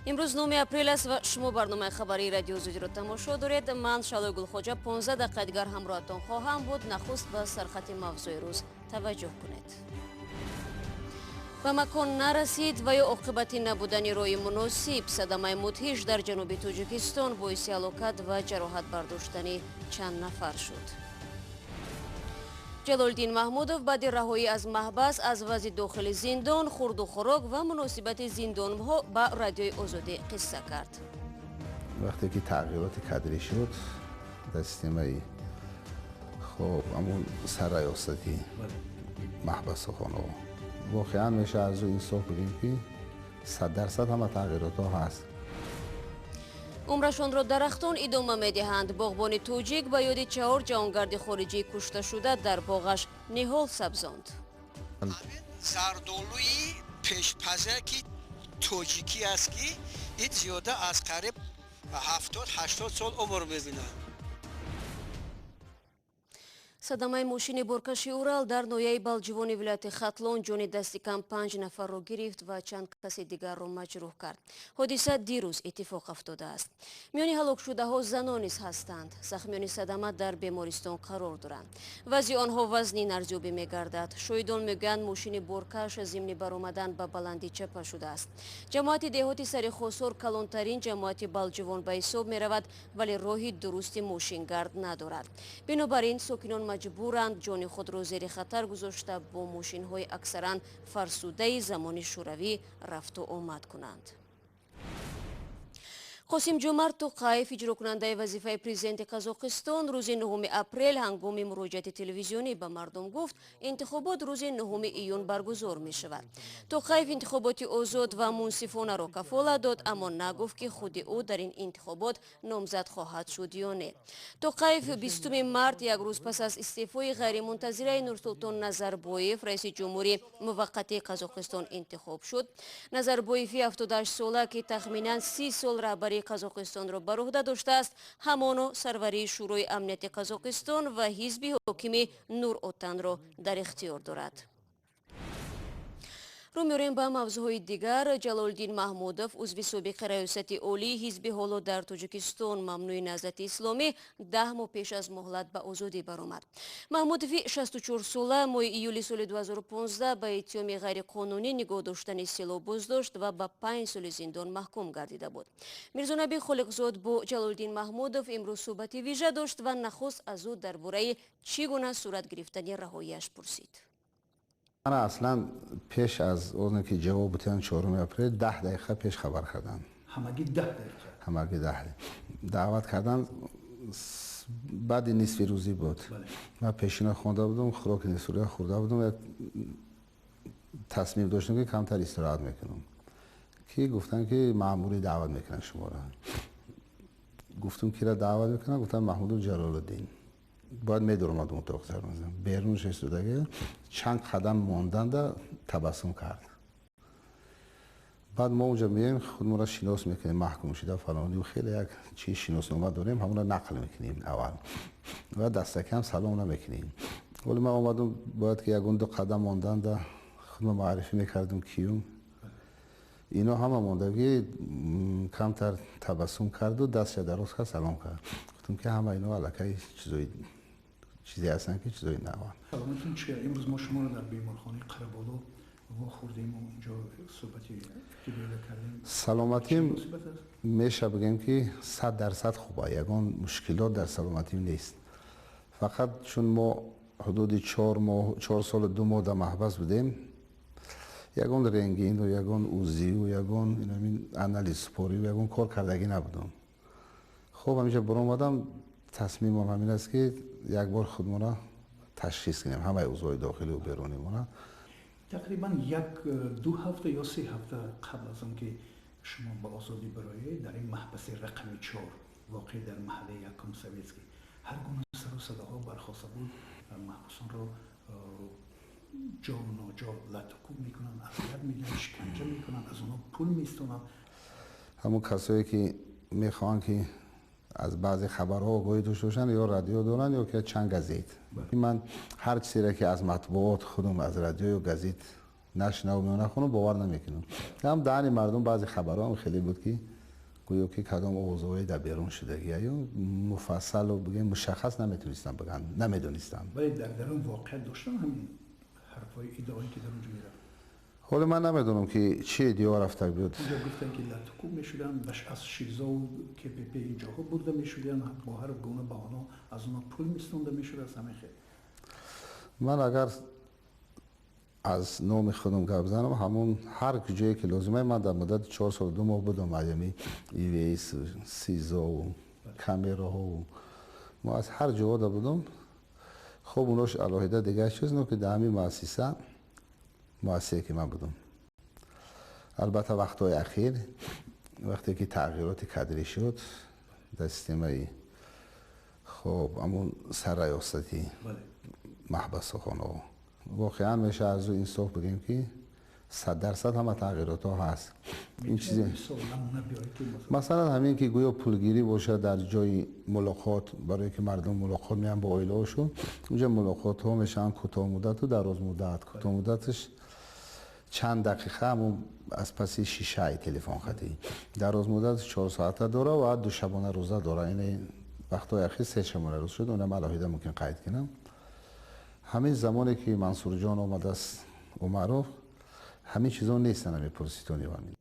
امروز 9 اپریل است و شما برنامه خبری رادیو زوج را تماشا دارید. من شالوی گلخوجه 15 دقیقه دیگر همراهتان خواهم بود. نخست به سرخط موضوع روز توجه کنید. به مکان نرسید و یا عاقبت نبودن راه مناسب، صدمه مدهش در جنوب تاجیکستان باعث هلاکت و جراحت برداشتن چند نفر شد. جلالدین محمودов بعد رهایی از محبس از وضع داخل زندان، خورد و خوراک و مناسبت زندانها به رادیوی آزادی قصه کرد. وقتی که تغییرات کادری شد در سیستم خب همون سرریاستی محبس خانه واقعا میشه از این صحبت بگیم که 100% همه تغییرات ها هست. عمرشان را درختان ادامه میدهند. باغبان توجیک به یاد 4 جوانگرد خارجی کشته شده در باغش نهال سبزاند. زردالوی پیشپزکی توجیکی است که این زیاده از قریب 70-80 سال عمر می‌بینند. صدمه ماشین بارکشی اورال در ناحیه بالجوان ولایت خطلان جان دستی کم 5 نفر را گرفت و چند کس دیگر را مجروح کرد. حادثه دیروز اتفاق افتاده است. میان هلاک شده ها زنان نیز هستند. زخمیان صدمه در بیمارستان قرار دارند. وضع آنها وزنی ارزیابی میگردد. شاهدان میگویند ماشین بارکش ضمن برآمدن به بلندی چپه شده است. جماعت دهاتی سر خسار کلانترین جماعت بالجوان به حساب میرود ولی راه درستی ماشینگرد ندارد. بنابراین ساکنان مجبورند جان خود را زیر خطر گذاشته با ماشین های اکثرا فرسوده زمان شوروی رفت و آمد کنند. قاسم جومرت توقیف اجرا کننده وظیفه پرزیدنت قزاقستان روز 9 اپریل هنگام مراجعه تلویزیونی به مردم گفت انتخابات روز 9 ایون برگزار می شود. توقیف انتخابات آزاد و منصفانه را کفالت داد اما نگفت که خود او در این انتخابات نامزد خواهد شد یا نه. توقیف 20 مارس یک روز پس از استعفای غیر منتظره نورسلطان نظربایف رئیس جمهوری موقت قزاقستان انتخاب شد. نظربایف 78 ساله که تخمینا 30 سال رهبری قزاقستان را بر عهده داشته است، همانا سروری شورای امنیت قزاقستان و حزب حاکم نور اوتان را در اختیار دارد. رو می‌رویم به موضوعهای دیگر. جلالدین محمودов عضو سابق ریاست عالی حزب حالا در تاجیکستان ممنوع نهضت اسلامی 10 ماه پیش از مهلت به آزادی برآمد. محمودов 64 ساله ماه ایولی سال 2015 به اتهام غیر قانونی نگاه داشتن سلاح بازداشت و به 5 سال زندان محکوم گردیده بود. میرزانبی خالقزاد با جلالدین محمودov امروز صحبت ویژه داشت و نخست از او درباره چگونه صورت گرفتن رهایی‌اش پرسید. من اصلا پیش از اون که جواب بودن 4 اپریل 10 دقیقه پیش خبر کردن. همگی 10 دقیقه. همگی 10 دعوت کردن. بعد نصف روزی بود. من پیشینه خونده بودم، خوراک نصوری خورده بودم و تصمیم داشتم که کمتر استراحت میکنم. کی گفتن که مأموری دعوت میکنن شما را. گفتم کی را دعوت میکنن؟ گفتن محمود جلال‌الدین. باید میدورم از اتاق سرمزم بیرونش ایستاده چند قدم ماندن تبسم کرد. بعد ما اونجا میایم خودمون را شناس میکنیم محکوم شده فلانی و خیلی یک چیز شناسنامه داریم همون را نقل میکنیم اول و دست کم سلام نمیکنیم. ولی ما اومدم باید که یکون 2 قدم ماندن خودم معرفی میکردم کیوم اینا همه ماندگی کمتر تبسم کرد و دستش دراز کرد سلام کرد. گفتم که همه اینا علاقه چیزی هستن که چیزایی نوان. سلامتون چیه؟ امروز ما شما رو در بیمارخانه قره‌بالا خوردیم و اونجا صحبتی که کردیم. سلامتیم میشه بگیم که 100% خوبه. یگان مشکلات در سلامتیم نیست. فقط چون ما حدود 4 سال و 2 ماه در محبس بودیم یگان رنگین و یگان اوزی و یگان انالیز سپوری و یگان کار کردگی نبودم. خب همیشه برام آمدم تصمیمم همین است که یک بار خودمون را تشخیص کنیم همه عضوهای داخلی و بیرونی مون. تقریبا 2 هفته یا 3 هفته قبل از آنکه شما به آزادی برآیید در این محبس رقم 4 واقع در محله یکم سویتسکی هر گونه سر و صداها برخاسته بود. محبوسان را جا و ناجا لطکوب میکنن، اذیت میدن، شکنجه میکنن، از اونا پول میستونن. همون کسایی که میخوان که از بعضی خبرها آگاهی داشته باشن یا رادیو دارن یا که چند گزیت. من هر چیزی که از مطبوعات خودم از رادیو یا گزیت نشنوم یا نخونم باور نمیکنم. هم دهن مردم بعضی خبرها هم خیلی بود که گویا که کدام اوضاعی در بیرون شده یا مفصل و بگیم مشخص نمیتونستم بگم نمیدونستم. ولی در اون واقع داشتن همین حرفای ادعایی که در اونجا میرن. حالا من نمیدونم که چی ادعا رفته بود. اونجا گفتن که لاتکو میشدن بش از شیزا و که به اینجاها برده میشدن با هر گونه بهانه از اونا پول میستونده میشد از همه خیلی. من اگر از نام خودم گپ بزنم همون هر جایی که لازمه من در مدت 4 سال 2 ماه بودم میامی ایویس سیزا و کامرا و ما از هر جا بودم. خب اوناش علاهده دیگه چیز نه که در همین مؤسسه که من بودم. البته وقتهای اخیر وقتی که تغییرات کادری شد در سیستم خب همون سرریاستی محبس خانه واقعا میشه از این صحبت بگیم که 100% همه تغییرات ها هست. این چیزی مثلا همین که گویا پولگیری باشه در جای ملاقات برای که مردم ملاقات میان با عائله هاشون اونجا ملاقات ها میشن کوتاه مدت و دراز مدت. کوتاه مدتش چند دقیقه همون از پس شیشه تلفن خطی دراز مدت 4 ساعته داره و 2 شبانه روزه داره. این وقتهای اخیر 3 شبانه روز شد اونم علاوه ممکن قید کنم. همین زمانی که منصور جان آمد است عمرو همین چیزا نیستن میپرسیتونی و همین.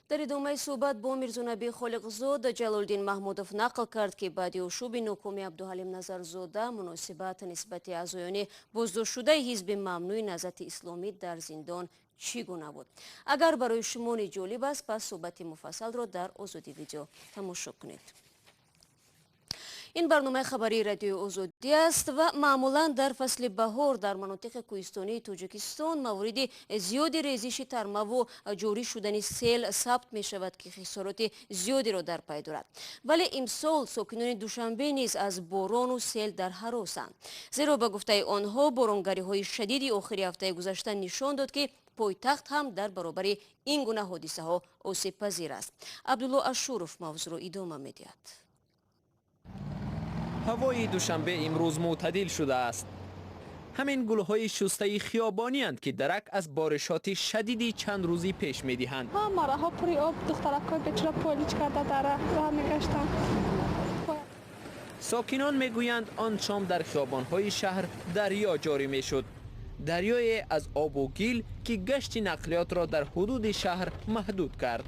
در ادامه صحبت با میرزونبی خالقزاد جلالدین محمودов نقل کرد که بعد اشوب نکومی عبدالحلیم نظرزاده مناسبت نسبت اعضایان بازداشت شده حزب ممنوع نهضت اسلامی در زندان چگونه بود؟ اگر برای شما جالب است پس صحبت مفصل را در آزادی ویدیو تماشا کنید. این برنامه خبری رادیو آزادی است و معمولا در فصل بهار در مناطق کوهستانی تاجیکستان موارد زیادی ریزش ترمه و جاری شدن سیل ثبت می شود که خسارات زیادی را در پی دارد. ولی امسال ساکنان دوشنبه نیز از باران و سیل در هراسند، زیرا به گفته آنها بارانگری های شدید آخر هفته گذشته نشان داد که پایتخت هم در برابر این گونه حادثه ها آسیب پذیر است. عبدالله اشورف موضوع را ادامه می‌دهد. هوای دوشنبه امروز معتدل شده است. همین گل‌های شسته خیابانی اند که درک از بارشات شدیدی چند روزی پیش می‌دهند. مراها پری آب دخترک‌های بچه را پالیچ کرده داره راه می‌گشتن. ساکنان میگویند آن شام در خیابان‌های شهر دریا جاری می‌شد. دریای از آب و گل که گشت نقلیات را در حدود شهر محدود کرد.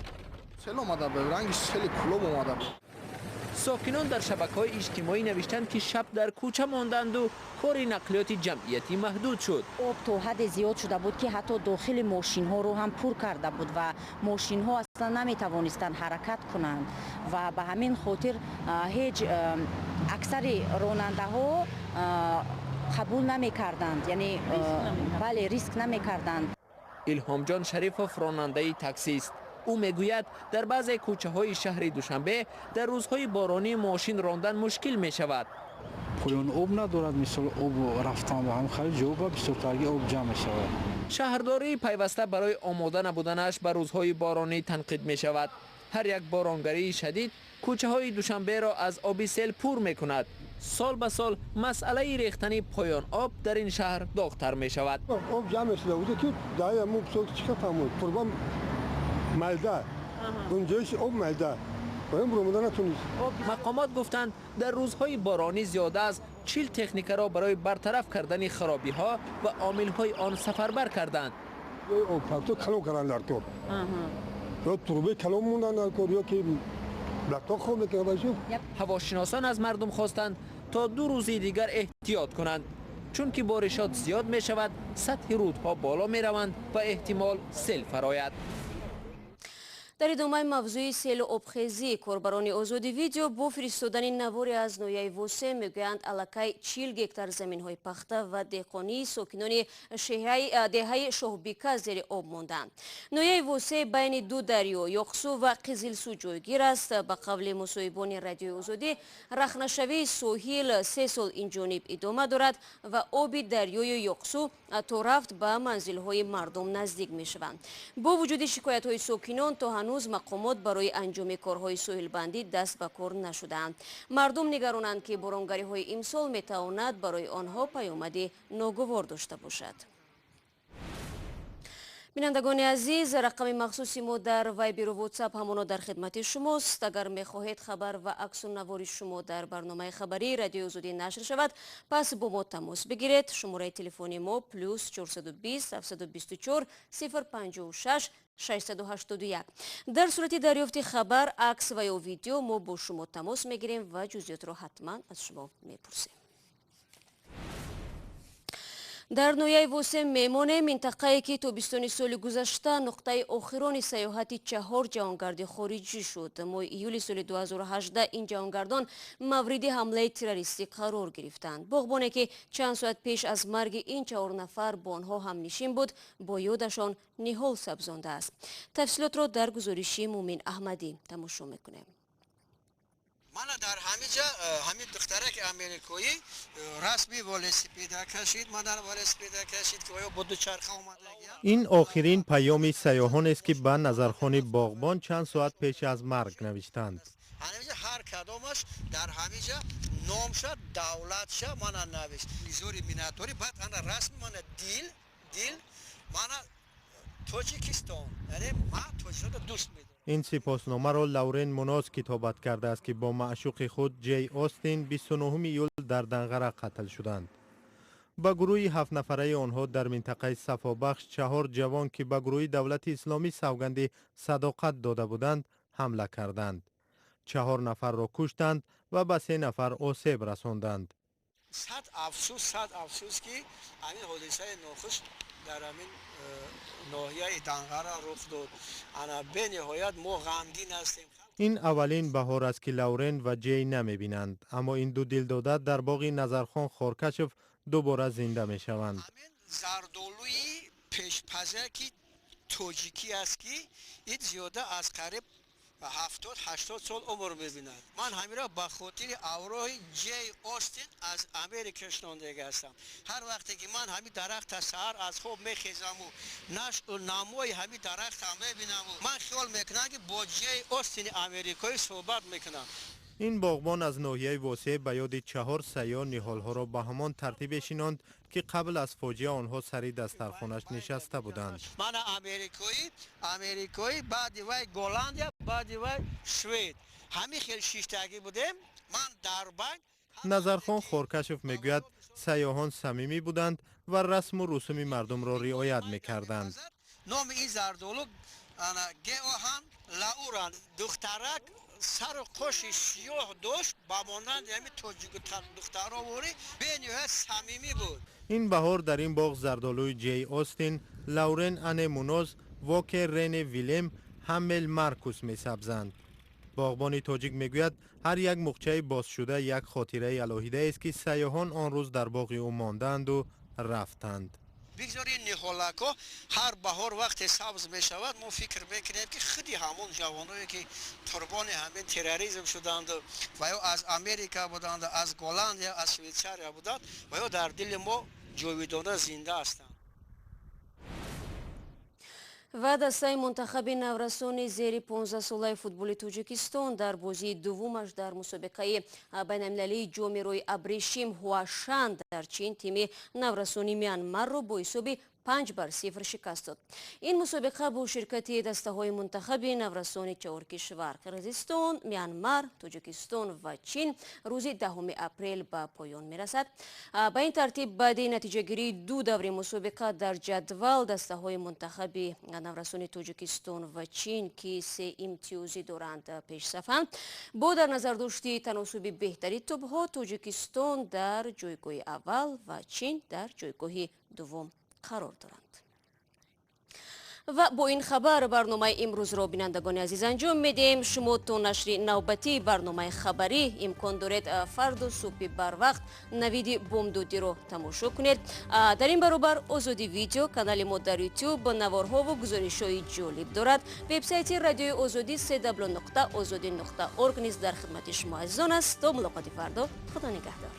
سیل اومده بود، رنگش خیلی کلوب اومده بود. ساکنان در شبکه‌های اجتماعی نوشتند که شب در کوچه ماندند و کار نقلیات جمعیتی محدود شد. آب تا حد زیاد شده بود که حتی داخل ماشین ها رو هم پر کرده بود و ماشین ها اصلا نمی توانستند حرکت کنند و به همین خاطر هیچ اکثر راننده ها قبول نمی کردند، یعنی بله ریسک نمی کردند. الهام جان شریفوف راننده تاکسی است. او میگوید در بعضی کوچه های شهر دوشنبه در روزهای بارانی ماشین راندن مشکل می شود. پایان آب ندارد، مثل آب رفتن و هم خیلی جواب بسیار آب جمع می شود. شهرداری پیوسته برای آماده نبودنش به روزهای بارانی تنقید می شود. هر یک بارانگری شدید کوچه های دوشنبه را از آب سیل پر می کند. سال به سال مسئله ریختن پایان آب در این شهر داغ‌تر می شود. آب جمع شده بود که دای مو بسیار چیکار فهمود قربان ملده اونجایش آب ملده و این برموده نتونید. مقامات گفتند در روزهای بارانی زیاده از 40 تکنیکه را برای برطرف کردن خرابی ها و عامل های آن سفربر کردند. آب فاکتور کلو کردن در کار یا تروبه کلو موندن در کار یا که بلکتا خوب میکنه باشیم. هواشناسان از مردم خواستند تا 2 روز دیگر احتیاط کنند، چون که بارشات زیاد می شود، سطح رودها بالا می روند و احتمال سیل فرآید. در ادامه موضوع سیل و آبخیزی کاربران آزادی ویدیو با فرستادن نواری از نویه وسه میگویند الکی 40 گکتار زمین های پخته و دهقانی ساکنان دهه شاهبیکا زیر آب ماندند. نویه وسه بین 2 دریا یاقسو و قزلسو جایگیر است. به قول مصاحبان رادیو آزادی رخنه‌شوی ساحل 3 سال این جانب ادامه دارد و آب دریای یاقسو تا رفت به منزل های مردم نزدیک می شوند. با وجود شکایت های ساکنان تا هنوز مقامات برای انجام کارهای ساحل بندی دست به کار نشدند. مردم نگرانند که بارانگری های امسال می تواند برای آنها پیامد ناگوار داشته باشد. بینندگان عزیز، رقم مخصوصی ما در وایبر و واتساپ همانا در خدمت شماست. اگر میخواهید خبر و عکس و نوار شما در برنامه خبری رادیو آزادی نشر شود، پس با ما تماس بگیرید. شماره تلفنی ما +420 724 056 681. در صورت دریافت خبر، عکس و یا ویدیو ما با شما تماس میگیریم و جزئیات را حتما از شما میپرسیم. در نویای واسه میمون منطقه‌ای که تابستان سال گذشته نقطه آخران سیاحت 4 جهانگرد خارجی شد. ماه ایول سال 2018 این جهانگردان مورد حمله تروریستی قرار گرفتند. باغبانی که چند ساعت پیش از مرگ این 4 نفر با آنها هم نشین بود، با یادشان نهال سبزانده است. تفصیلات را در گزارشی مومن احمدی تماشا میکنیم. من در همین دخترک امریکایی رسمی ولسپیدا کشید، من در ولسپیدا کشید که با دوچرخه اومد. این آخرین پیام سیاحان است که به نظرخان باغبان چند ساعت پیش از مرگ نوشتند. همینجا هر کدامش در همینجا نام شد، دولت شد، من نوشت. میزوری میناتوری بعد انا رسمی من دیل من تاجیکستان، یعنی من تاجیکستان دوست می‌دارم. این سپاسنامه را لورن مناز کتابت کرده است که با معشوق خود جی آستین 29 ایول در دنقره قتل شدند. با گروه 7 نفره آنها در منطقه صفابخش 4 جوان که به گروه دولت اسلامی سوگند صداقت داده بودند حمله کردند. 4 نفر را کشتند و به 3 نفر آسیب رساندند. صد افسوس که همین حادثه ناخوش در همین ناحیه دنقره رخ داد. انا به نهایت ما غمگین هستیم. این اولین بهار است که لورن و جی نمی بینند، اما این دو دلداده در باغ نظرخان خارکشف دوباره زنده می شوند. همین زردالوی پیشپزکی توجیکی است که این زیاده از قریب 70-80 سال عمر می‌بیند. من همین را به خاطر اوراق جی آستین از امریکا شنونده هستم. هر وقتی که من همین درخت سحر از خواب میخیزم و نمای همین درخت هم میبینم من خیال میکنم که با جی آستین امریکایی صحبت میکنم. این باغبان از ناحیه واسه به یاد 4 سیاه نهالها را به همان ترتیب شناند که قبل از فاجعه آنها سری دسترخانش نشسته بودند. من امریکایی بعد وای گلندیا بعد وای سوئد همین خیلی شیشتگی بودیم. من در بانک نظرخان خارکشف میگوید سیاحان صمیمی بودند و رسم و رسوم مردم را رعایت میکردند. نام این زردالو گیاهان لاوران دخترک سر خوش سیاه داشت با مانند همین تاجیک دخترها وری به نهایت صمیمی بود. این بهار در این باغ زردالوی جی آستین، لورن ان مونوز، واکر رن ویلم، همل مارکوس می سبزند. باغبان تاجیک میگوید هر یک مخچه باز شده یک خاطره الهیده است که سیاحان آن روز در باغ او ماندند و رفتند. بگذارید نهالک‌ها هر بهار وقت سبز می شود ما فکر میکنیم که خیلی همون جوانایی که قربان همین تروریسم شدند و یا از امریکا بودند، از گلندیا، از شویچاریا بودند و یا در دل ما جاودانه زنده هستند. و دسته منتخب نورسان زیر 15 ساله فوتبال تاجیکستان در بازی دومش در مسابقه بین‌المللی جام روی ابریشم هواشان در چین تیم نورسانی میانمار را با حساب 5-0 شکست داد. این مسابقه با شرکت دسته‌های منتخب نورسان 4 کشور قرقیزستان، میانمار، تاجیکستان و چین روز 10 اپریل به پایان میرسد. با این ترتیب بعد نتیجه گیری 2 دور مسابقه در جدول دسته‌های منتخب نورسان تاجیکستان و چین که 3 امتیازی دارند پیش صفند. با در نظر داشتی تناسب بهتری توپ‌ها تاجیکستان در جایگاه اول و چین در جایگاه دوم قرار دارند. و با این خبر برنامه امروز را بینندگان عزیز انجام میدیم. شما تا نشر نوبتی برنامه خبری امکان دارید فردا صبح بر وقت نوید بامدادی را تماشا کنید. در این برابر آزادی ویدیو کانال ما در یوتیوب با نوارها و گزارش‌های جالب دارد. وبسایت رادیو آزادی www.azadi.org نیز در خدمت شما عزیزان است. تا ملاقات فردا، خدا نگهدار.